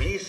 20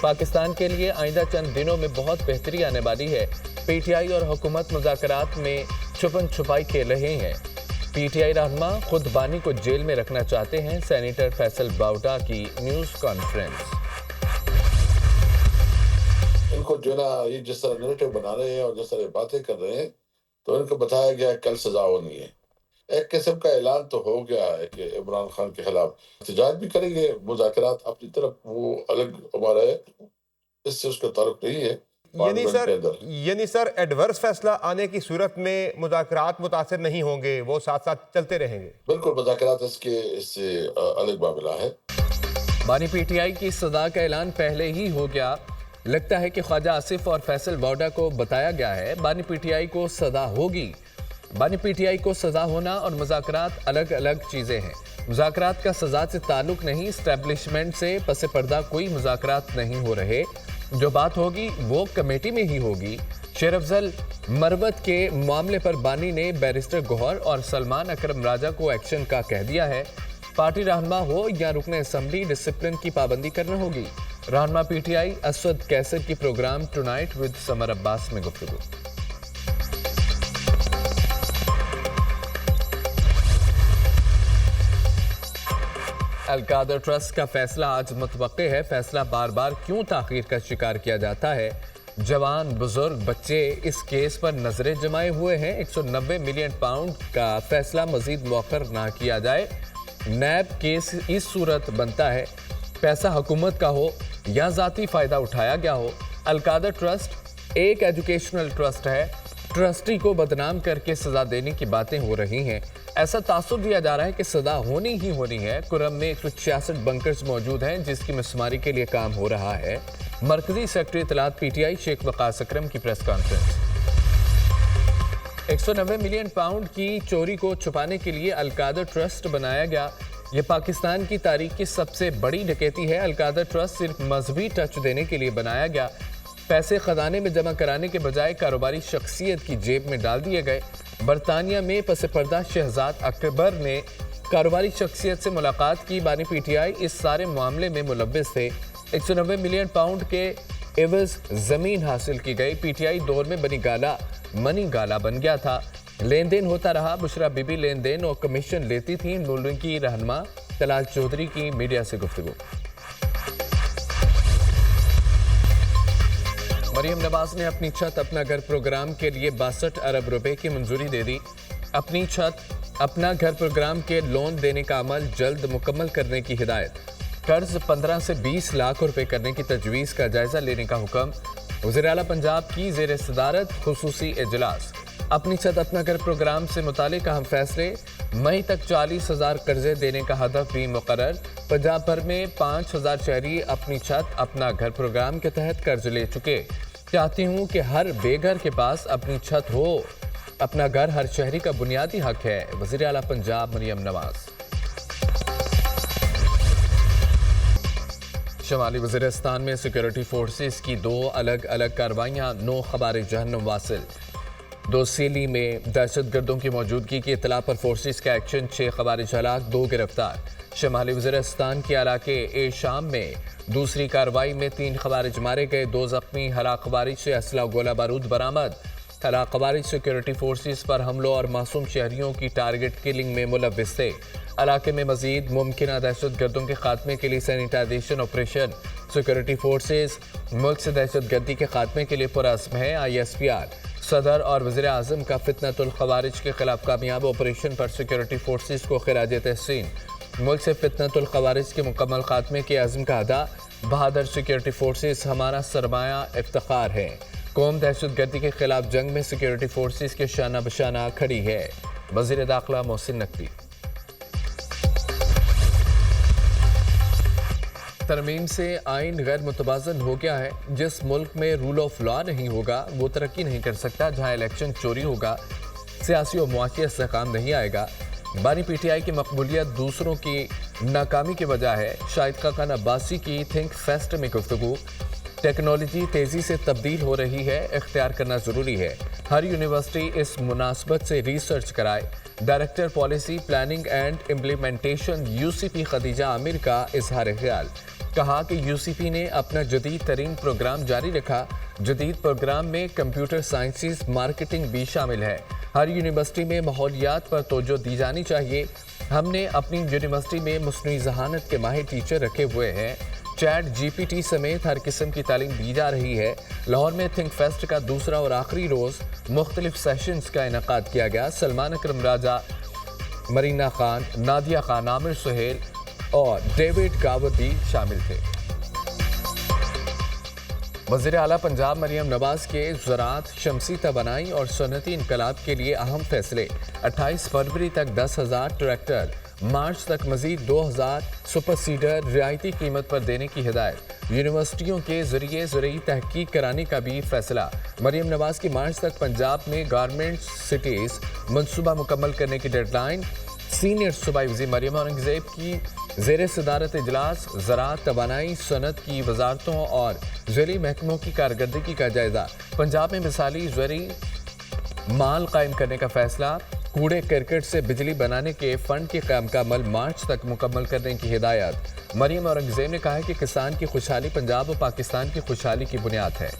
پاکستان کے لیے آئندہ چند دنوں میں بہت بہتری آنے والی ہے۔ پی ٹی آئی اور حکومت مذاکرات میں چھپن چھپائی کھیل رہے ہیں۔ پی ٹی آئی رہنما خود بانی کو جیل میں رکھنا چاہتے ہیں۔ سینیٹر فیصل باؤٹا کی نیوز کانفرنس۔ ان کو جو نا یہ جس طرح نیریٹو بنا رہے ہیں اور جس طرح باتیں کر رہے ہیں تو ان کو بتایا گیا کل سزا ہونی ہے۔ ایک قسم کا اعلان تو ہو گیا ہے کہ عمران خان کے خلاف احتجاج بھی کریں گے، مذاکرات اپنی طرف وہ الگ ہمارا ہے، اس سے اس کا تعلق نہیں ہے۔ یعنی سر ایڈورس فیصلہ آنے کی صورت میں مذاکرات متاثر نہیں ہوں گے، وہ ساتھ ساتھ چلتے رہیں گے؟ بالکل، مذاکرات اس سے الگ معاملہ ہے۔ بانی پی ٹی آئی کی سزا کا اعلان پہلے ہی ہو گیا۔ لگتا ہے کہ خواجہ آصف اور فیصل باؤٹا کو بتایا گیا ہے بانی پی ٹی آئی کو سزا ہوگی۔ بانی پی ٹی آئی کو سزا ہونا اور مذاکرات الگ الگ چیزیں ہیں۔ مذاکرات کا سزا سے تعلق نہیں، اسٹیبلشمنٹ سے پس پردہ کوئی مذاکرات نہیں ہو رہے۔ جو بات ہوگی وہ کمیٹی میں ہی ہوگی۔ شیر افضل مروت کے معاملے پر بانی نے بیرسٹر گوہر اور سلمان اکرم راجہ کو ایکشن کا کہہ دیا ہے۔ پارٹی رہنما ہو یا رکن اسمبلی، ڈسپلن کی پابندی کرنا ہوگی۔ رہنما پی ٹی آئی اسود کیسر کی پروگرام ٹونائٹ ود سمر عباس میں گفتگو۔ القادر ٹرسٹ کا فیصلہ آج متوقع ہے۔ فیصلہ بار بار کیوں تاخیر کا شکار کیا جاتا ہے؟ جوان، بزرگ، بچے اس کیس پر نظریں جمائے ہوئے ہیں۔ 190 ملین پاؤنڈ کا فیصلہ مزید مؤخر نہ کیا جائے۔ نیب کیس اس صورت بنتا ہے، پیسہ حکومت کا ہو یا ذاتی فائدہ اٹھایا گیا ہو۔ القادر ٹرسٹ ایک ایجوکیشنل ٹرسٹ ہے۔ ٹرسٹی کو بدنام کر کے سزا دینے کی باتیں ہو رہی ہیں۔ ایسا تاثر دیا جا رہا ہے کہ سزا ہونی ہی ہونی ہے۔ کرم میں 166 بنکرز موجود ہیں جس کی مسماری کے لیے کام ہو رہا ہے۔ مرکزی سیکرٹری اطلاعات پی ٹی آئی شیخ وقاص اکرم کی پریس کانفرنس۔ 190 ملین پاؤنڈ کی چوری کو چھپانے کے لیے القادر ٹرسٹ بنایا گیا۔ یہ پاکستان کی تاریخ کی سب سے بڑی ڈکیتی ہے۔ القادر ٹرسٹ صرف مذہبی ٹچ دینے کے لیے بنایا گیا۔ پیسے خزانے میں جمع کرانے کے بجائے کاروباری شخصیت کی جیب میں ڈال دیے گئے۔ برطانیہ میں پس پردہ شہزاد اکبر نے کاروباری شخصیت سے ملاقات کی۔ بانی پی ٹی آئی اس سارے معاملے میں ملوث تھے۔ 190 ملین پاؤنڈ کے عوض زمین حاصل کی گئی۔ پی ٹی آئی دور میں منی گالا بن گیا تھا۔ لین دین ہوتا رہا۔ بشرا بی بی لین دین اور کمیشن لیتی تھیں۔ ملک کی رہنما طلال چودھری کی میڈیا سے گفتگو۔ مریم نواز نے اپنی چھت اپنا گھر پروگرام کے لیے 62 ارب روپے کی منظوری دے دی۔ اپنی چھت اپنا گھر پروگرام کے لون دینے کا عمل جلد مکمل کرنے کی ہدایت۔ قرض 15 سے 20 لاکھ روپے کرنے کی تجویز کا جائزہ لینے کا حکم۔ وزیر اعلیٰ پنجاب کی زیر صدارت خصوصی اجلاس۔ اپنی چھت اپنا گھر پروگرام سے متعلق اہم فیصلے۔ مئی تک 40,000 قرضے دینے کا ہدف بھی مقرر۔ پنجاب بھر میں 5,000 شہری اپنی چھت اپنا گھر پروگرام کے تحت قرض لے چکے۔ چاہتی ہوں کہ ہر بے گھر کے پاس اپنی چھت ہو۔ اپنا گھر ہر شہری کا بنیادی حق ہے۔ وزیر اعلیٰ پنجاب مریم نواز۔ شمالی وزیرستان میں سیکورٹی فورسز کی 2 الگ الگ کارروائیاں، 9 خبر جہنم واصل۔ دوسیلی میں دہشت گردوں کی موجودگی کی اطلاع پر فورسز کا ایکشن، 6 خوارج ہلاک، 2 گرفتار۔ شمالی وزیرستان کے علاقے اے شام میں دوسری کارروائی میں 3 خوارج مارے گئے، 2 زخمی۔ ہلاک خوارج سے اسلحہ و گولہ بارود برآمد۔ ہلاک خوارج سیکورٹی فورسز پر حملوں اور معصوم شہریوں کی ٹارگٹ کلنگ میں ملوث تھے۔ علاقے میں مزید ممکنہ دہشت گردوں کے خاتمے کے لیے سینیٹائزیشن آپریشن۔ سیکورٹی فورسز ملک سے دہشت گردی کے خاتمے کے لیے پرعزم ہے۔ ISPR صدر اور وزیر اعظم کا فتنۃ الخوارج کے خلاف کامیاب آپریشن پر سیکورٹی فورسز کو خراج تحسین۔ ملک سے فتنۃ الخوارج کے مکمل خاتمے کے عزم کا ادا۔ بہادر سیکورٹی فورسز ہمارا سرمایہ افتخار ہے۔ قوم دہشت گردی کے خلاف جنگ میں سیکورٹی فورسز کے شانہ بشانہ کھڑی ہے۔ وزیر داخلہ محسن نقوی۔ ترمیم سے آئین غیر متوازن ہو گیا ہے۔ جس ملک میں رول آف لا نہیں ہوگا وہ ترقی نہیں کر سکتا۔ جہاں الیکشن چوری ہوگا، سیاسی و معاشی استحکام نہیں آئے گا۔ بانی پی ٹی آئی کی مقبولیت دوسروں کی ناکامی کی وجہ ہے۔ شاہد خاقان عباسی کی تھنک فیسٹ میں گفتگو۔ ٹیکنالوجی تیزی سے تبدیل ہو رہی ہے، اختیار کرنا ضروری ہے۔ ہر یونیورسٹی اس مناسبت سے ریسرچ کرائے۔ Director policy planning and implementation UCP Khadija Amir کا اظہار خیال۔ کہا کہ UCP نے اپنا جدید ترین پروگرام جاری رکھا. جدید پروگرام میں کمپیوٹر سائنسز مارکیٹنگ بھی شامل ہے. ہر یونیورسٹی میں ماحولیات پر توجہ دی جانی چاہیے. ہم نے اپنی یونیورسٹی میں مصنوعی ذہانت کے ماہر ٹیچر رکھے ہوئے ہیں. چیٹ GPT سمیت ہر قسم کی تعلیم دی جا رہی ہے. لاہور میں تھنک فیسٹ کا دوسرا اور آخری روز مختلف سیشنز کا انعقاد کیا گیا. سلمان اکرم راجہ، مرینا خان، نادیہ خان، عامر سہیل اور ڈیوڈ گاور بھی شامل تھے. وزیر اعلیٰ پنجاب مریم نواز کے زراعت، شمسی توانائی اور صنعتی انقلاب کے لیے اہم فیصلے. 28 فروری تک 10,000 ٹریکٹر، مارچ تک مزید 2,000 سپر سیڈر رعایتی قیمت پر دینے کی ہدایت. یونیورسٹیوں کے ذریعے زرعی تحقیق کرانے کا بھی فیصلہ. مریم نواز کی مارچ تک پنجاب میں گارمنٹ سٹیز منصوبہ مکمل کرنے کی ڈیڈ لائن. سینئر صوبائی وزیر مریم اورنگزیب کی زیر صدارت اجلاس. زراعت، توانائی، صنعت کی وزارتوں اور ذیلی محکموں کی کارکردگی کا جائزہ. پنجاب میں مثالی زرعی مال قائم کرنے کا فیصلہ. کوڑے کرکٹ سے بجلی بنانے کے فنڈ کے قیام کا عمل مارچ تک مکمل کرنے کی ہدایت. مریم اورنگزیب نے کہا کہ کسان کی خوشحالی پنجاب و پاکستان کی خوشحالی کی بنیاد ہے.